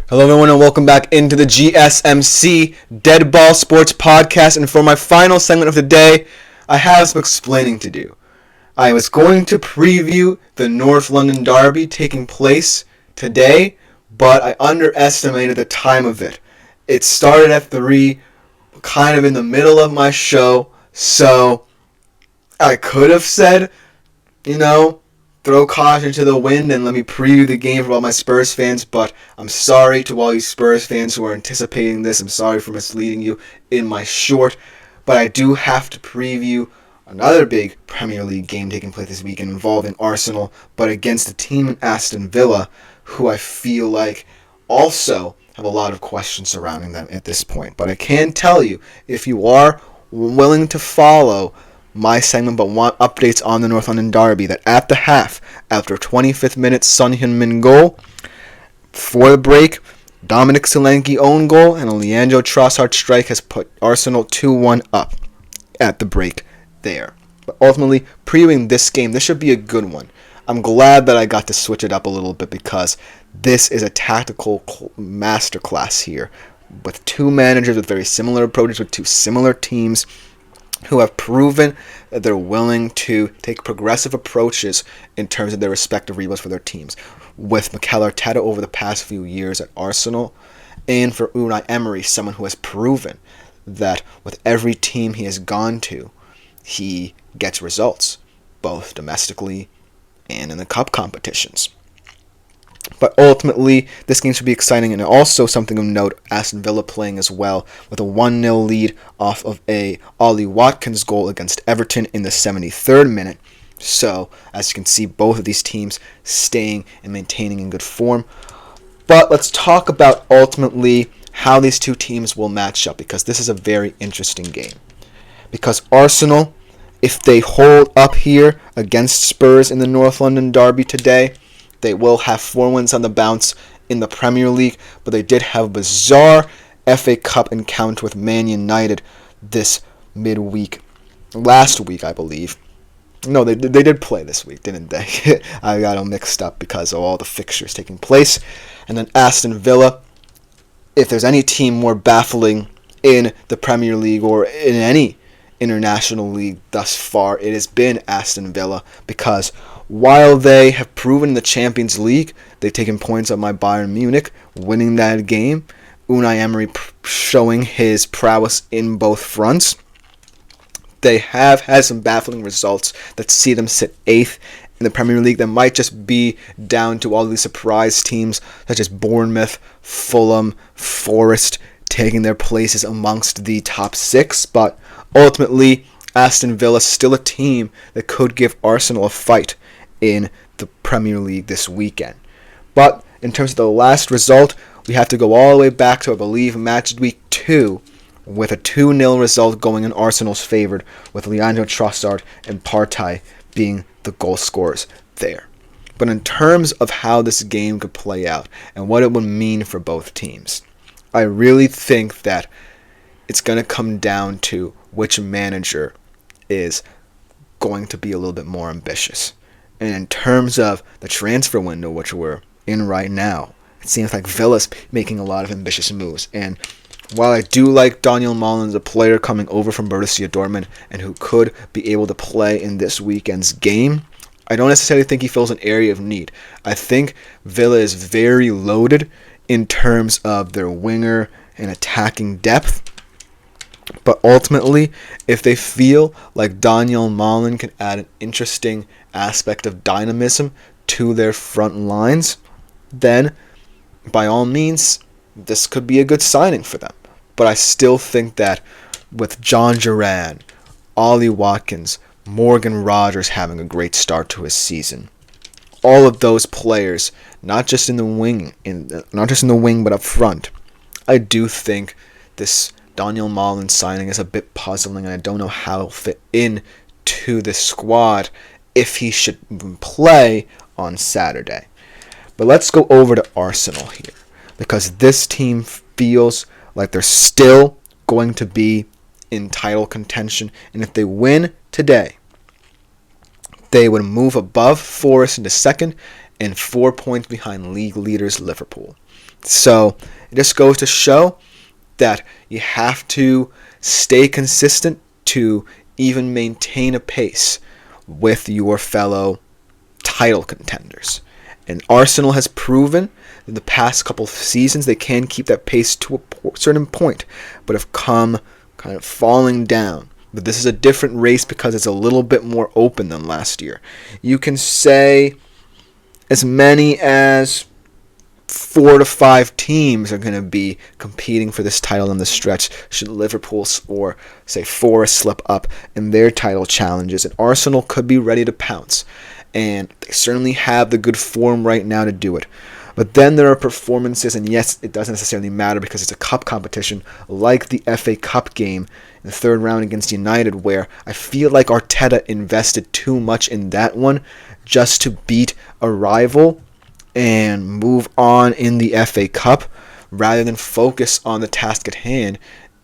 Hello everyone and welcome back into the GSMC Dead Ball Sports Podcast, and for my final segment of the day, I have some explaining to do. I was going to preview the North London Derby taking place today, but I underestimated the time of it. It started at 3, kind of in the middle of my show, so I could have said, throw caution to the wind and let me preview the game for all my Spurs fans, but I'm sorry to all you Spurs fans who are anticipating this. I'm sorry for misleading you in my short, but I do have to preview another big Premier League game taking place this weekend involving Arsenal, but against a team in Aston Villa who I feel like also have a lot of questions surrounding them at this point. But I can tell you, if you are willing to follow my segment but want updates on the North London Derby, that at the half, after 25th minute Son Heung-min goal, for the break, Dominic Solanke own goal and a Leandro Trossard strike has put Arsenal 2-1 up at the break there. But ultimately, previewing this game, this should be a good one. I'm glad that I got to switch it up a little bit because this is a tactical masterclass here with two managers with very similar approaches with two similar teams who have proven that they're willing to take progressive approaches in terms of their respective rebuilds for their teams. With Mikel Arteta over the past few years at Arsenal, and for Unai Emery, someone who has proven that with every team he has gone to, he gets results, both domestically and in the cup competitions. But ultimately, this game should be exciting, and also something of note, Aston Villa playing as well with a 1-0 lead off of a Ollie Watkins goal against Everton in the 73rd minute. So, as you can see, both of these teams staying and maintaining in good form. But let's talk about ultimately how these two teams will match up, because this is a very interesting game. Because Arsenal, if they hold up here against Spurs in the North London Derby today, they will have 4 wins on the bounce in the Premier League, but they did have a bizarre FA Cup encounter with Man United this midweek. Last week, I believe. No, they did play this week, didn't they? I got them mixed up because of all the fixtures taking place. And then Aston Villa, if there's any team more baffling in the Premier League or in any international league thus far, it has been Aston Villa, because while they have proven in the Champions League, they've taken points on my Bayern Munich, winning that game. Unai Emery showing his prowess in both fronts. They have had some baffling results that see them sit 8th in the Premier League. That might just be down to all these surprise teams such as Bournemouth, Fulham, Forest taking their places amongst the top 6. But ultimately, Aston Villa is still a team that could give Arsenal a fight in the Premier League this weekend. But in terms of the last result, we have to go all the way back to, I believe, match week 2, with a 2-0 result going in Arsenal's favor, with Leandro Trossard and Partey being the goal scorers there. But in terms of how this game could play out and what it would mean for both teams, I really think that it's going to come down to which manager is going to be a little bit more ambitious. And in terms of the transfer window, which we're in right now, it seems like Villa's making a lot of ambitious moves. And while I do like Daniel Mullins, a player coming over from Borussia Dortmund and who could be able to play in this weekend's game, I don't necessarily think he fills an area of need. I think Villa is very loaded in terms of their winger and attacking depth. But ultimately, if they feel like Daniel Malen can add an interesting aspect of dynamism to their front lines, then by all means, this could be a good signing for them. But I still think that with John Duran, Ollie Watkins, Morgan Rogers having a great start to his season, all of those players, not just in the wing, but up front, I do think this Daniel Mullins signing is a bit puzzling, and I don't know how he'll fit in to the squad if he should play on Saturday. But let's go over to Arsenal here, because this team feels like they're still going to be in title contention, and if they win today, they would move above Forest into second and 4 points behind league leaders Liverpool. So it just goes to show that you have to stay consistent to even maintain a pace with your fellow title contenders. And Arsenal has proven in the past couple of seasons they can keep that pace to a certain point, but have come kind of falling down. But this is a different race because it's a little bit more open than last year. You can say as many as 4 to 5 teams are going to be competing for this title in the stretch should Liverpool or, say, Forest slip up in their title challenges. And Arsenal could be ready to pounce. And they certainly have the good form right now to do it. But then there are performances, and yes, it doesn't necessarily matter because it's a cup competition, like the FA Cup game in the third round against United, where I feel like Arteta invested too much in that one just to beat a rival and move on in the FA Cup rather than focus on the task at hand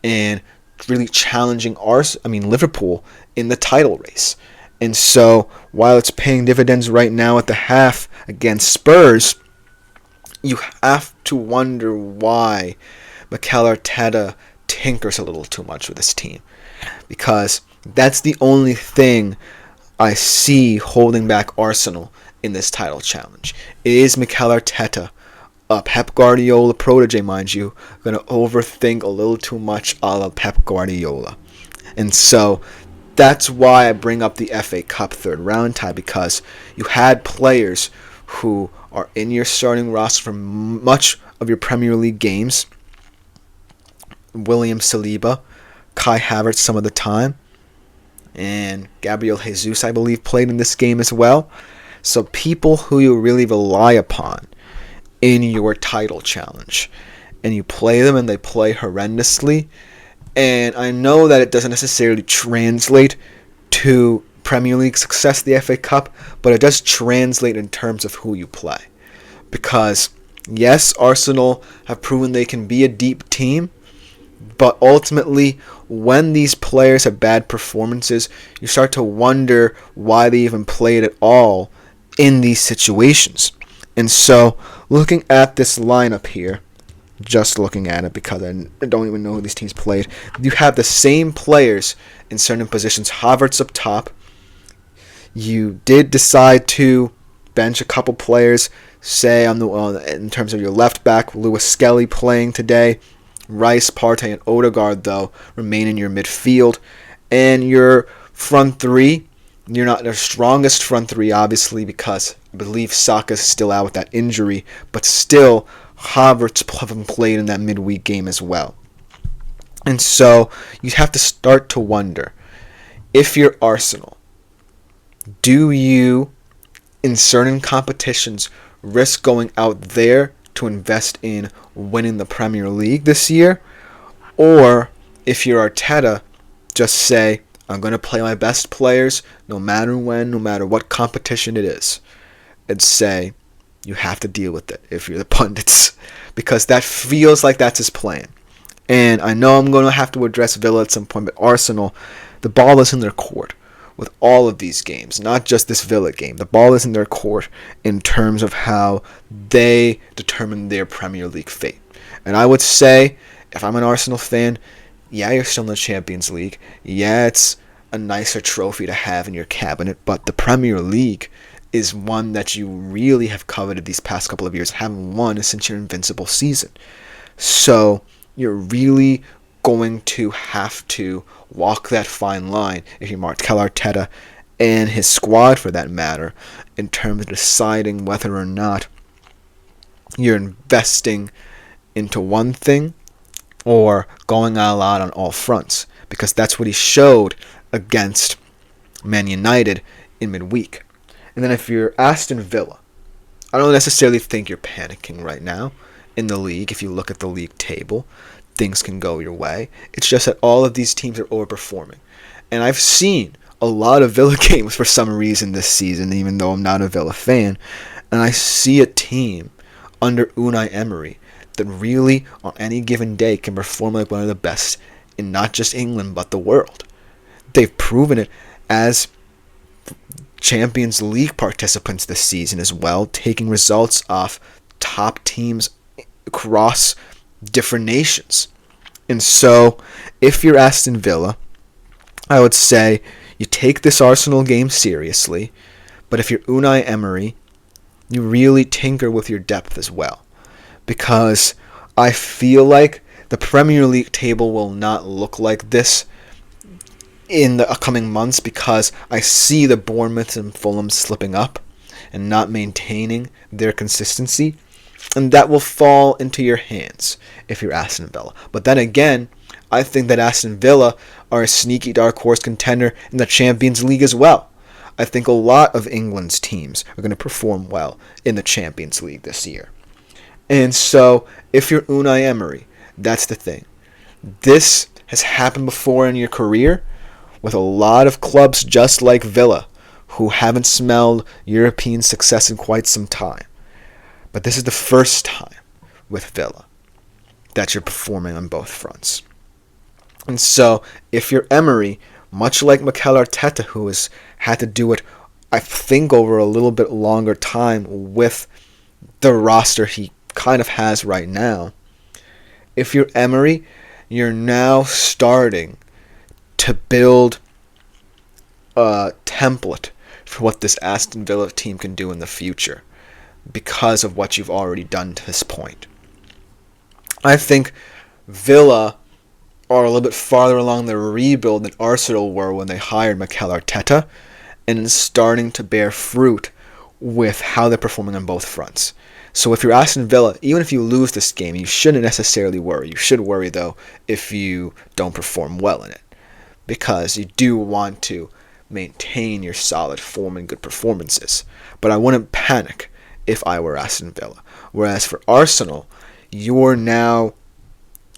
and really challenging Liverpool in the title race. And so while it's paying dividends right now at the half against Spurs, you have to wonder why Mikel Arteta tinkers a little too much with this team, because that's the only thing I see holding back Arsenal in this title challenge. It is Mikel Arteta, a Pep Guardiola protege, mind you, going to overthink a little too much a la Pep Guardiola. And so that's why I bring up the FA Cup third round tie, because you had players who are in your starting roster for much of your Premier League games. William Saliba, Kai Havertz some of the time, and Gabriel Jesus, I believe, played in this game as well. So people who you really rely upon in your title challenge. And you play them and they play horrendously. And I know that it doesn't necessarily translate to Premier League success, the FA Cup, but it does translate in terms of who you play. Because, yes, Arsenal have proven they can be a deep team, but ultimately, when these players have bad performances, you start to wonder why they even played at all in these situations. And so, looking at this lineup here, just looking at it because I don't even know who these teams played, you have the same players in certain positions. Havertz up top. You did decide to bench a couple players, say in terms of your left back, Lewis Skelly playing today. Rice, Partey, and Odegaard, though, remain in your midfield. And your front three, you're not their strongest front three, obviously, because I believe Saka's still out with that injury. But still, Havertz haven't played in that midweek game as well. And so, you have to start to wonder, if you're Arsenal, do you, in certain competitions, risk going out there to invest in winning the Premier League this year? Or if you're Arteta, just say, I'm going to play my best players no matter when, no matter what competition it is. And say, you have to deal with it if you're the pundits. Because that feels like that's his plan. And I know I'm going to have to address Villa at some point, but Arsenal, the ball is in their court with all of these games, not just this Villa game. The ball is in their court in terms of how they determine their Premier League fate. And I would say, if I'm an Arsenal fan, yeah, you're still in the Champions League. Yeah, it's a nicer trophy to have in your cabinet, but the Premier League is one that you really have coveted these past couple of years, haven't won since your invincible season. So you're really going to have to walk that fine line if you're Mikel Arteta and his squad, for that matter, in terms of deciding whether or not you're investing into one thing or going all out on all fronts, because that's what he showed against Man United in midweek. And then if you're Aston Villa, I don't necessarily think you're panicking right now in the league. If you look at the league table, things can go your way. It's just that all of these teams are overperforming. And I've seen a lot of Villa games for some reason this season, even though I'm not a Villa fan. And I see a team under Unai Emery that really, on any given day, can perform like one of the best in not just England, but the world. They've proven it as Champions League participants this season as well, taking results off top teams across different nations. And so, if you're Aston Villa, I would say you take this Arsenal game seriously, but if you're Unai Emery, you really tinker with your depth as well. Because I feel like the Premier League table will not look like this in the upcoming months, because I see the Bournemouths and Fulham slipping up and not maintaining their consistency, and that will fall into your hands if you're Aston Villa. But then again, I think that Aston Villa are a sneaky dark horse contender in the Champions League as well. I think a lot of England's teams are going to perform well in the Champions League this year. And so, if you're Unai Emery, that's the thing. This has happened before in your career with a lot of clubs just like Villa, who haven't smelled European success in quite some time. But this is the first time with Villa that you're performing on both fronts. And so, if you're Emery, much like Mikel Arteta, who has had to do it, I think, over a little bit longer time with the roster he kind of has right now, if you're Emery, you're now starting to build a template for what this Aston Villa team can do in the future because of what you've already done to this point. I think Villa are a little bit farther along the rebuild than Arsenal were when they hired Mikel Arteta, and it's starting to bear fruit with how they're performing on both fronts. So if you're Aston Villa, even if you lose this game, you shouldn't necessarily worry. You should worry, though, if you don't perform well in it, because you do want to maintain your solid form and good performances. But I wouldn't panic if I were Aston Villa. Whereas for Arsenal, you're now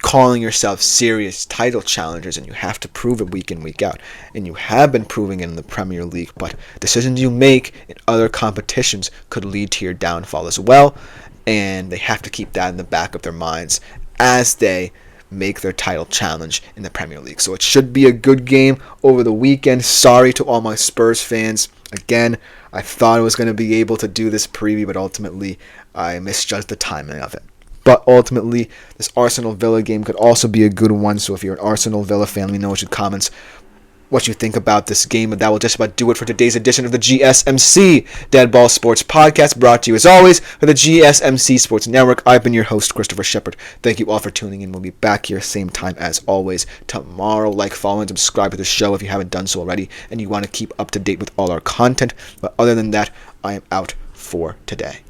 calling yourself serious title challengers, and you have to prove it week in, week out. And you have been proving it in the Premier League, but decisions you make in other competitions could lead to your downfall as well, and they have to keep that in the back of their minds as they make their title challenge in the Premier League. So it should be a good game over the weekend. Sorry to all my Spurs fans. Again, I thought I was going to be able to do this preview, but ultimately I misjudged the timing of it. But ultimately, this Arsenal-Villa game could also be a good one. So if you're an Arsenal-Villa fan, let me know in the comments what you think about this game. And that will just about do it for today's edition of the GSMC Dead Ball Sports Podcast, brought to you as always by the GSMC Sports Network. I've been your host, Christopher Shepard. Thank you all for tuning in. We'll be back here same time as always tomorrow. Like, follow, and subscribe to the show if you haven't done so already and you want to keep up to date with all our content. But other than that, I am out for today.